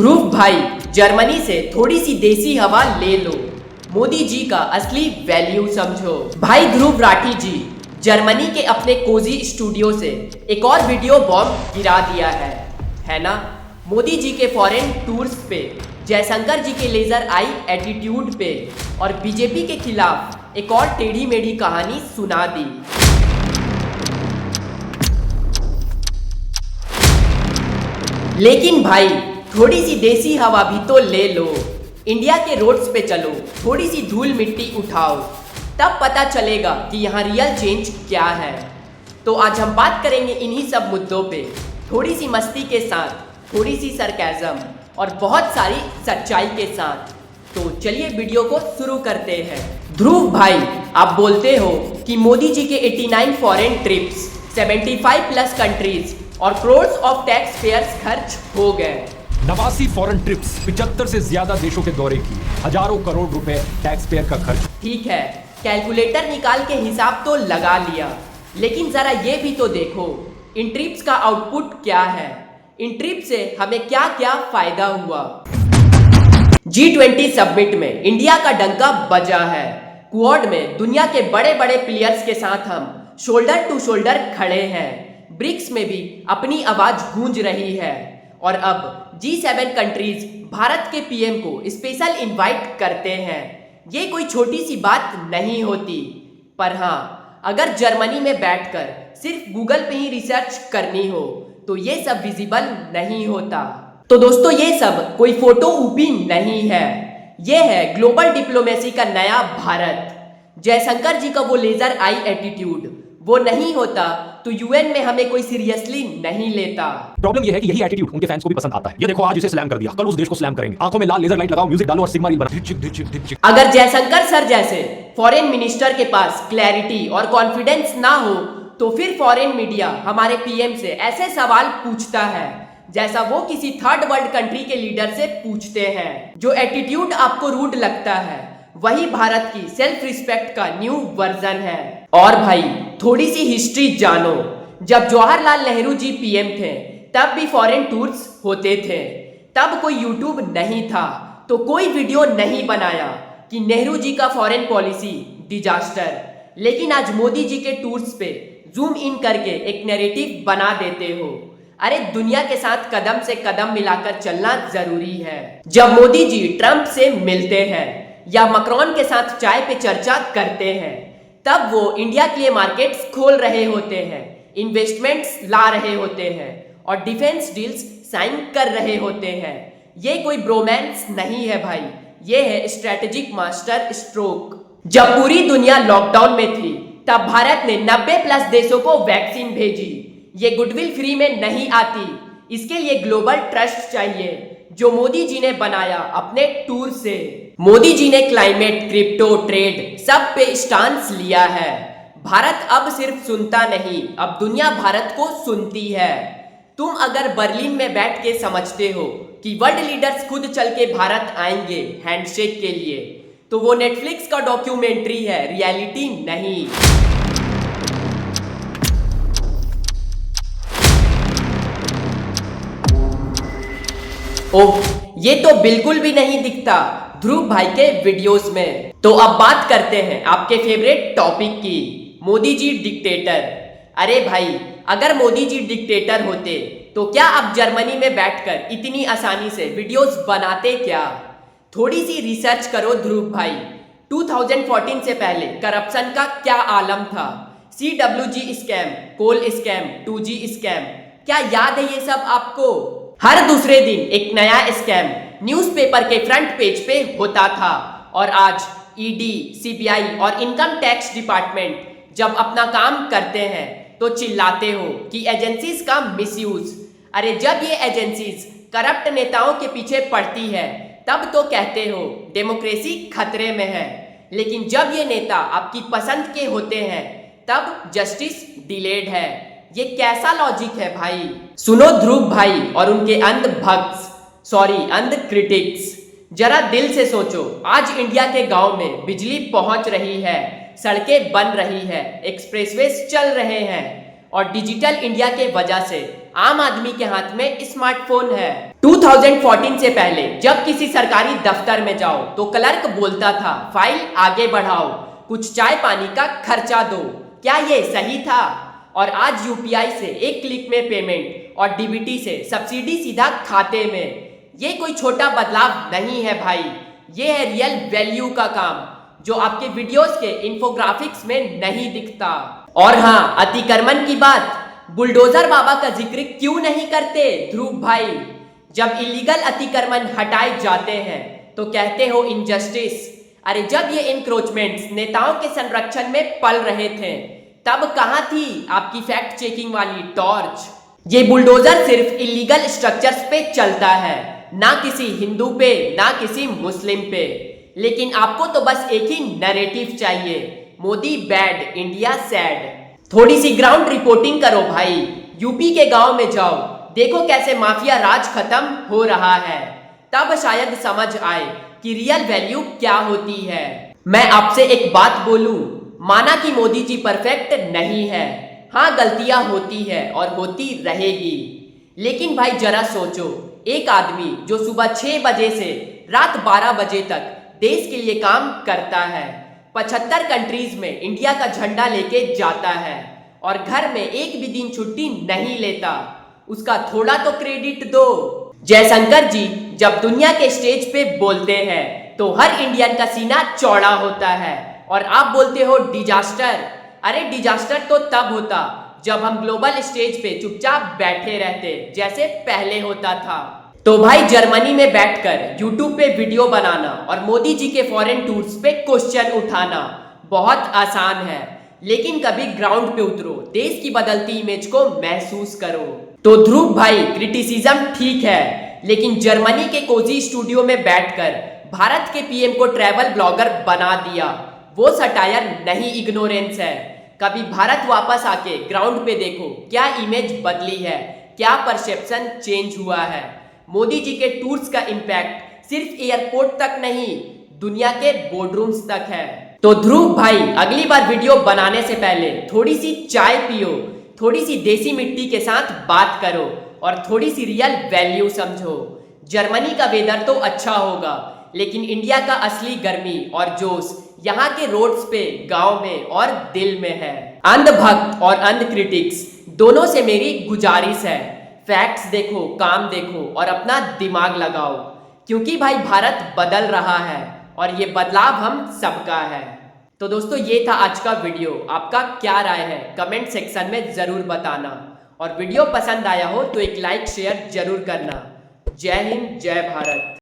ध्रुव भाई, जर्मनी से थोड़ी सी देसी हवा ले लो, मोदी जी का असली वैल्यू समझो। भाई ध्रुव राठी जी जर्मनी के अपने कोजी स्टूडियो से एक और वीडियो बॉम्ब गिरा दिया है ना। मोदी जी के फॉरेन टूर्स पे, जयशंकर जी के लेजर आई एटीट्यूड पे और बीजेपी के खिलाफ एक और टेढ़ी मेढ़ी कहानी सुना दी। लेकिन भाई थोड़ी सी देसी हवा भी तो ले लो, इंडिया के रोड्स पे चलो, थोड़ी सी धूल मिट्टी उठाओ, तब पता चलेगा कि यहाँ रियल चेंज क्या है। तो आज हम बात करेंगे इन्हीं सब मुद्दों पे, थोड़ी सी मस्ती के साथ, थोड़ी सी सरकाज़म और बहुत सारी सच्चाई के साथ। तो चलिए वीडियो को शुरू करते हैं। ध्रुव भाई, आप बोलते हो कि मोदी जी के 89 फॉरेन ट्रिप्स, 75 प्लस कंट्रीज और करोड्स ऑफ टैक्स पेयर्स खर्च हो गए। 89 फॉरेन ट्रिप्स, 75 से ज्यादा देशों के दौरे की, हजारों करोड़ रुपए टैक्स पेयर का खर्च। ठीक है, कैलकुलेटर निकाल के हिसाब तो लगा लिया, लेकिन जरा ये भी तो देखो इन ट्रिप्स का आउटपुट क्या है, इन ट्रिप से हमें क्या क्या फायदा हुआ। G20 समिट में इंडिया का डंका बजा है। क्वाड में दुनिया के बड़े बड़े प्लेयर्स के साथ हम शोल्डर टू शोल्डर खड़े हैं। ब्रिक्स में भी अपनी आवाज गूंज रही है और अब G7 कंट्रीज भारत के पीएम को स्पेशल इनवाइट करते हैं। ये कोई छोटी सी बात नहीं होती, पर हाँ, अगर जर्मनी में बैठकर सिर्फ गूगल पे ही रिसर्च करनी हो तो ये सब विजिबल नहीं होता। तो दोस्तों, ये सब कोई फोटो ऊपी नहीं है, ये है ग्लोबल डिप्लोमेसी का नया भारत। जयशंकर जी का वो लेजर आई एटीट्यूड वो नहीं होता तो यूएन में हमें कोई सीरियसली नहीं लेता। प्रॉब्लम ये है कि यही एटीट्यूड उनके फैंस को भी पसंद आता है। ये देखो, आज इसे स्लैम कर दिया, कल उस देश को स्लैम करेंगे, आंखों में लाल लेजर लाइट लगाओ, म्यूजिक डालो और सिग्मा रील बनाओ। अगर जयशंकर सर जैसे फॉरेन मिनिस्टर के पास क्लैरिटी और कॉन्फिडेंस ना हो तो फिर फॉरेन मीडिया हमारे पीएम से ऐसे सवाल पूछता है जैसा वो किसी थर्ड वर्ल्ड कंट्री के लीडर से पूछते हैं। जो एटीट्यूड आपको रूड लगता है वही भारत की सेल्फ रिस्पेक्ट का न्यू वर्जन है। और भाई थोड़ी सी हिस्ट्री जानो, जब जवाहरलाल नेहरू जी पीएम थे तब भी फॉरेन टूर्स होते थे, तब कोई यूट्यूब नहीं था तो कोई वीडियो नहीं बनाया कि नेहरू जी का फॉरेन पॉलिसी डिजास्टर। लेकिन आज मोदी जी के टूर्स पे जूम इन करके एक नैरेटिव बना देते हो। अरे दुनिया के साथ कदम से कदम मिलाकर चलना जरूरी है। जब मोदी जी ट्रंप से मिलते हैं या मैक्रोन के साथ चाय पे चर्चा करते हैं तब वो इंडिया के लिए मार्केट्स खोल रहे होते हैं, इन्वेस्टमेंट्स ला रहे होते हैं और डिफेंस डील्स साइन कर रहे होते हैं। ये कोई ब्रोमांस नहीं है भाई, ये है स्ट्रेटेजिक मास्टर स्ट्रोक। जब पूरी दुनिया लॉकडाउन में थी तब भारत ने 90 प्लस देशों को वैक्सीन भेजी। ये गुडविल फ्री में नहीं आती, इसके लिए ग्लोबल ट्रस्ट चाहिए जो मोदी जी ने बनाया अपने टूर से। मोदी जी ने क्लाइमेट, क्रिप्टो, ट्रेड सब पे स्टांस लिया है। भारत अब सिर्फ सुनता नहीं, अब दुनिया भारत को सुनती है। तुम अगर बर्लिन में बैठ के समझते हो कि वर्ल्ड लीडर्स खुद चल के भारत आएंगे हैंडशेक के लिए, तो वो नेटफ्लिक्स का डॉक्यूमेंट्री है, रियलिटी नहीं। ओह, ये तो बिल्कुल भी नहीं दिखता ध्रुव भाई के वीडियोस में। तो अब बात करते हैं आपके फेवरेट टॉपिक की, मोदी जी डिक्टेटर। अरे भाई, अगर मोदी जी डिक्टेटर होते तो क्या आप जर्मनी में बैठकर इतनी आसानी से वीडियोस बनाते क्या? थोड़ी सी रिसर्च करो ध्रुव भाई। 2014 से पहले करप्शन का क्या आलम था? CWG स्कैम, कोल स्कैम, 2G स्कैम, क्या याद है ये सब आपको? हर दूसरे दिन एक नया स्कैम न्यूज़पेपर के फ्रंट पेज पे होता था और आज ईडी, सीबीआई और इनकम टैक्स डिपार्टमेंट जब अपना काम करते हैं तो चिल्लाते हो कि एजेंसीज का मिसयूज। अरे जब ये एजेंसीज करप्ट नेताओं के पीछे पड़ती है तब तो कहते हो डेमोक्रेसी खतरे में है, लेकिन जब ये नेता आपकी पसंद के होते हैं तब जस्टिस डिलेड है। ये कैसा लॉजिक है भाई? सुनो ध्रुव भाई और उनके अंध भक्स, अंध क्रिटिक्स, जरा दिल से सोचो। आज इंडिया के गांव में बिजली पहुंच रही है, सड़कें बन रही है, एक्सप्रेसवेज चल रहे हैं और डिजिटल इंडिया के वजह से आम आदमी के हाथ में स्मार्टफोन है। 2014 से पहले जब किसी सरकारी दफ्तर में जाओ तो क्लर्क बोलता था फाइल आगे बढ़ाओ, कुछ चाय पानी का खर्चा दो। क्या ये सही था? और आज यूपीआई से एक क्लिक में पेमेंट और डीबीटी से सब्सिडी सीधा खाते में। ये कोई छोटा बदलाव नहीं है भाई, ये है रियल वैल्यू का काम जो आपके वीडियोस के इन्फोग्राफिक्स में नहीं दिखता। और हाँ, अतिक्रमण की बात, बुलडोजर बाबा का जिक्र क्यों नहीं करते ध्रुव भाई? जब इलीगल अतिक्रमण हटाए जाते हैं तो कहते हो इनजस्टिस। अरे जब ये इंक्रोचमेंट्स नेताओं के संरक्षण में पल रहे थे तब कहां थी आपकी फैक्ट चेकिंग वाली टॉर्च? ये बुलडोजर सिर्फ इलीगल स्ट्रक्चर्स पे चलता है, ना किसी हिंदू पे ना किसी मुस्लिम पे। लेकिन आपको तो बस एक ही नैरेटिव चाहिए, मोदी बैड इंडिया सैड। थोड़ी सी ग्राउंड रिपोर्टिंग करो भाई, यूपी के गांव में जाओ, देखो कैसे माफिया राज खत्म हो रहा है, तब शायद समझ आए कि रियल वैल्यू क्या होती है। मैं आपसे एक बात बोलूं, माना कि मोदी जी परफेक्ट नहीं है, हाँ गलतियां होती है और होती रहेगी, लेकिन भाई जरा सोचो, एक आदमी जो सुबह 6 बजे से रात 12 बजे तक देश के लिए काम करता है, 75 कंट्रीज में इंडिया का झंडा लेके जाता है और घर में एक भी दिन छुट्टी नहीं लेता, उसका थोड़ा तो क्रेडिट दो। जयशंकर जी जब दुनिया के स्टेज पे बोलते हैं तो हर इंडियन का सीना चौड़ा होता है और आप बोलते हो डिजास्टर। अरे डिजास्टर तो तब होता जब हम ग्लोबल स्टेज पे चुपचाप बैठे रहते जैसे पहले होता था। तो भाई जर्मनी में बैठकर यूट्यूब पे वीडियो बनाना और मोदी जी के फॉरेन टूर्स पे क्वेश्चन उठाना बहुत आसान है, लेकिन कभी ग्राउंड पे उतरो, देश की बदलती इमेज को महसूस करो। तो ध्रुव भाई क्रिटिसिज्म ठीक है, लेकिन जर्मनी के कोजी स्टूडियो में बैठकर भारत के पीएम को ट्रैवल ब्लॉगर बना दिया, वो सटायर नहीं इग्नोरेंस है। कभी भारत वापस आके ग्राउंड पे देखो क्या इमेज बदली है, क्या परसेप्शन चेंज हुआ है। मोदी जी के टूर्स का इम्पैक्ट सिर्फ एयरपोर्ट तक नहीं, दुनिया के बोर्डरूम्स तक है। तो ध्रुव भाई अगली बार वीडियो बनाने से पहले थोड़ी सी चाय पियो, थोड़ी सी देसी मिट्टी के साथ बात करो और थोड़ी सी रियल वैल्यू समझो। जर्मनी का वेदर तो अच्छा होगा, लेकिन इंडिया का असली गर्मी और जोश यहाँ के रोड्स पे, गांव में और दिल में है। अंधभक्त और अंध क्रिटिक्स दोनों से मेरी गुजारिश है, फैक्ट्स देखो, काम देखो और अपना दिमाग लगाओ, क्योंकि भाई भारत बदल रहा है और ये बदलाव हम सबका है। तो दोस्तों ये था आज का वीडियो, आपका क्या राय है कमेंट सेक्शन में जरूर बताना, और वीडियो पसंद आया हो तो एक लाइक शेयर जरूर करना। जय हिंद, जय भारत।